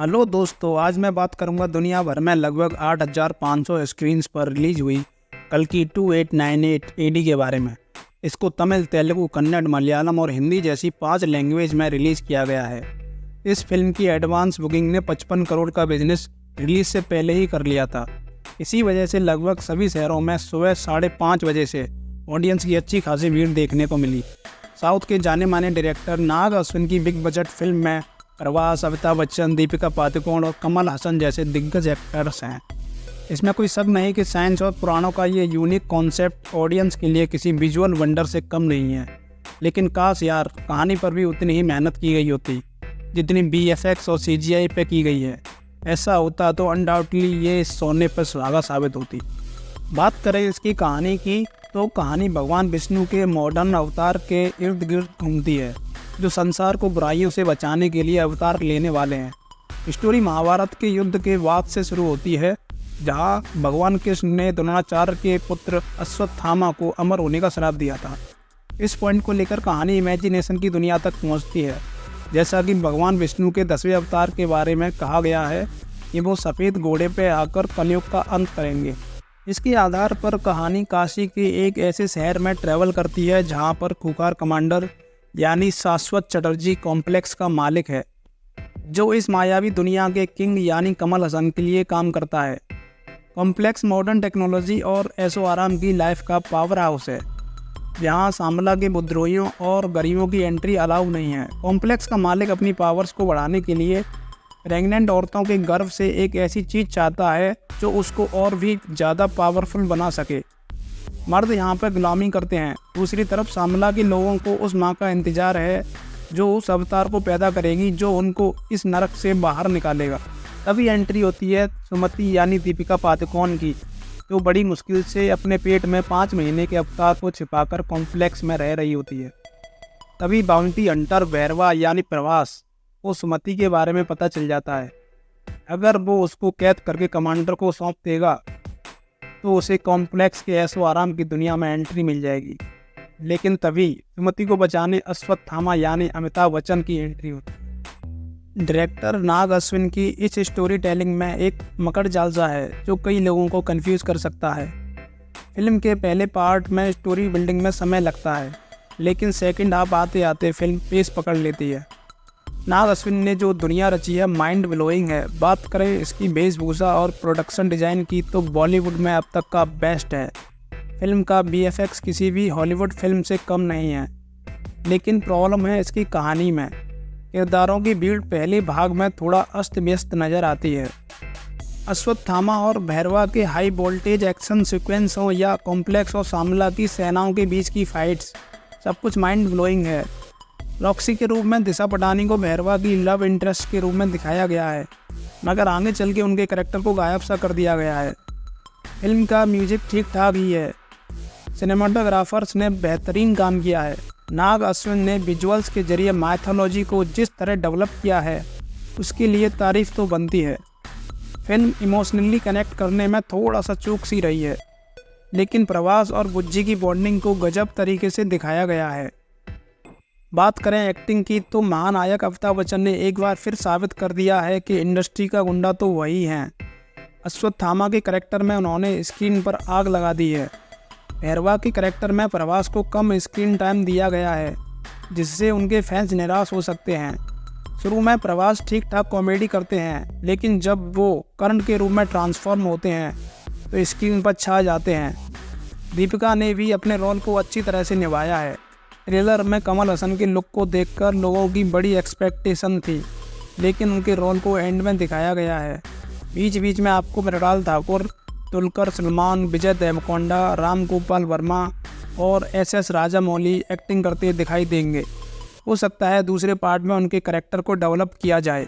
Hello दोस्तों, आज मैं बात करूंगा दुनिया भर में लगभग 8,500 स्क्रीन्स पर रिलीज हुई कल की 2898 एडी के बारे में। इसको तमिल, तेलुगु, कन्नड़, मलयालम और हिंदी जैसी 5 लैंग्वेज में रिलीज़ किया गया है। इस फिल्म की एडवांस बुकिंग ने 55 करोड़ का बिजनेस रिलीज से पहले ही कर लिया था। इसी वजह से लगभग सभी शहरों में सुबह 5:30 बजे से ऑडियंस की अच्छी खासी भीड़ देखने को मिली। साउथ के जाने माने डायरेक्टर नाग अश्विन की बिग बजट फिल्म में प्रभास, अमिताभ बच्चन, दीपिका पादुकोण और कमल हसन जैसे दिग्गज एक्टर्स हैं। इसमें कोई शक नहीं कि साइंस और पुराणों का ये यूनिक कॉन्सेप्ट ऑडियंस के लिए किसी विजुअल वंडर से कम नहीं है। लेकिन काश यार, कहानी पर भी उतनी ही मेहनत की गई होती जितनी VFX और CGI पे की गई है। ऐसा होता तो अनडाउटली ये सोने पर सुहागा साबित होती। बात करें इसकी कहानी की, तो कहानी भगवान विष्णु के मॉडर्न अवतार के इर्द गिर्द घूमती है, जो संसार को बुराइयों से बचाने के लिए अवतार लेने वाले हैं। स्टोरी महाभारत के युद्ध के बाद से शुरू होती है, जहां भगवान कृष्ण ने द्रोणाचार्य के पुत्र अश्वत्थामा को अमर होने का श्राप दिया था। इस पॉइंट को लेकर कहानी इमेजिनेशन की दुनिया तक पहुंचती है। जैसा कि भगवान विष्णु के 10वें अवतार के बारे में कहा गया है कि वो सफ़ेद घोड़े पर आकर कलयुग का अंत करेंगे। इसके आधार पर कहानी काशी के एक ऐसे शहर में ट्रैवल करती है जहां पर खूंखार कमांडर यानी शाश्वत चटर्जी कॉम्प्लेक्स का मालिक है, जो इस मायावी दुनिया के किंग यानी कमल हसन के लिए काम करता है। कॉम्प्लेक्स मॉडर्न टेक्नोलॉजी और ऐशो आराम की लाइफ का पावर हाउस है, जहां सामला के विद्रोहियों और गरीबों की एंट्री अलाउ नहीं है। कॉम्प्लेक्स का मालिक अपनी पावर्स को बढ़ाने के लिए प्रेग्नेंट औरतों के गर्भ से एक ऐसी चीज़ चाहता है जो उसको और भी ज़्यादा पावरफुल बना सके। मर्द यहाँ पर गुलामी करते हैं। दूसरी तरफ सामला के लोगों को उस माँ का इंतज़ार है जो उस अवतार को पैदा करेगी, जो उनको इस नरक से बाहर निकालेगा। तभी एंट्री होती है सुमति यानी दीपिका पादुकोण की, जो बड़ी मुश्किल से अपने पेट में 5 महीने के अवतार को छिपाकर कॉम्प्लेक्स में रह रही होती है। तभी बाउंटी हंटर भैरवा यानी प्रभास को सुमति के बारे में पता चल जाता है। अगर वो उसको कैद करके कमांडर को सौंप देगा तो उसे कॉम्प्लेक्स के ऐशो आराम की दुनिया में एंट्री मिल जाएगी। लेकिन तभी सुमति को बचाने अश्वत्थामा यानी अमिताभ बच्चन की एंट्री होती है। डायरेक्टर नाग अश्विन की इस स्टोरी टेलिंग में एक मकड़ जालसा है जो कई लोगों को कंफ्यूज कर सकता है। फिल्म के पहले पार्ट में स्टोरी बिल्डिंग में समय लगता है, लेकिन सेकंड हाफ आते आते फिल्म पेस पकड़ लेती है। नाग अश्विन ने जो दुनिया रची है माइंड ब्लोइंग है। बात करें इसकी वेशभूषा और प्रोडक्शन डिज़ाइन की, तो बॉलीवुड में अब तक का बेस्ट है। फिल्म का VFX किसी भी हॉलीवुड फिल्म से कम नहीं है। लेकिन प्रॉब्लम है इसकी कहानी में। किरदारों की भीड़ पहले भाग में थोड़ा अस्त व्यस्त नज़र आती है। अश्वत्थामा और भैरवा के हाई वोल्टेज एक्शन सीक्वेंस हो या कॉम्प्लेक्स और सामला की सेनाओं के बीच की फाइट्स, सब कुछ माइंड ब्लोइंग है। रॉक्सी के रूप में दिशा पटानी को भैरवा की लव इंटरेस्ट के रूप में दिखाया गया है, मगर आगे चल के उनके करैक्टर को गायब सा कर दिया गया है। फिल्म का म्यूजिक ठीक ठाक ही है। सिनेमाटोग्राफर्स ने बेहतरीन काम किया है। नाग अश्विन ने विजुअल्स के जरिए माइथोलॉजी को जिस तरह डेवलप किया है, उसके लिए तारीफ तो बनती है। फिल्म इमोशनली कनेक्ट करने में थोड़ा सा चूक सी रही है, लेकिन प्रभास और बुज्जी की बॉन्डिंग को गजब तरीके से दिखाया गया है। बात करें एक्टिंग की, तो महानायक अमिताभ बच्चन ने एक बार फिर साबित कर दिया है कि इंडस्ट्री का गुंडा तो वही हैं। अश्वत्थामा के करैक्टर में उन्होंने स्क्रीन पर आग लगा दी है। भैरवा के करैक्टर में प्रभास को कम स्क्रीन टाइम दिया गया है, जिससे उनके फैंस निराश हो सकते हैं। शुरू में प्रभास ठीक ठाक कॉमेडी करते हैं, लेकिन जब वो कर्ण के रूप में ट्रांसफॉर्म होते हैं तो स्क्रीन पर छा जाते हैं। दीपिका ने भी अपने रोल को अच्छी तरह से निभाया है। ट्रेलर में कमल हसन के लुक को देखकर लोगों की बड़ी एक्सपेक्टेशन थी, लेकिन उनके रोल को एंड में दिखाया गया है। बीच बीच में आपको मृणाल ठाकुर, दुलकर सलमान, विजय देवरकोंडा, राम गोपाल वर्मा और SS राजामौली एक्टिंग करते दिखाई देंगे। हो सकता है दूसरे पार्ट में उनके करैक्टर को डेवलप किया जाए।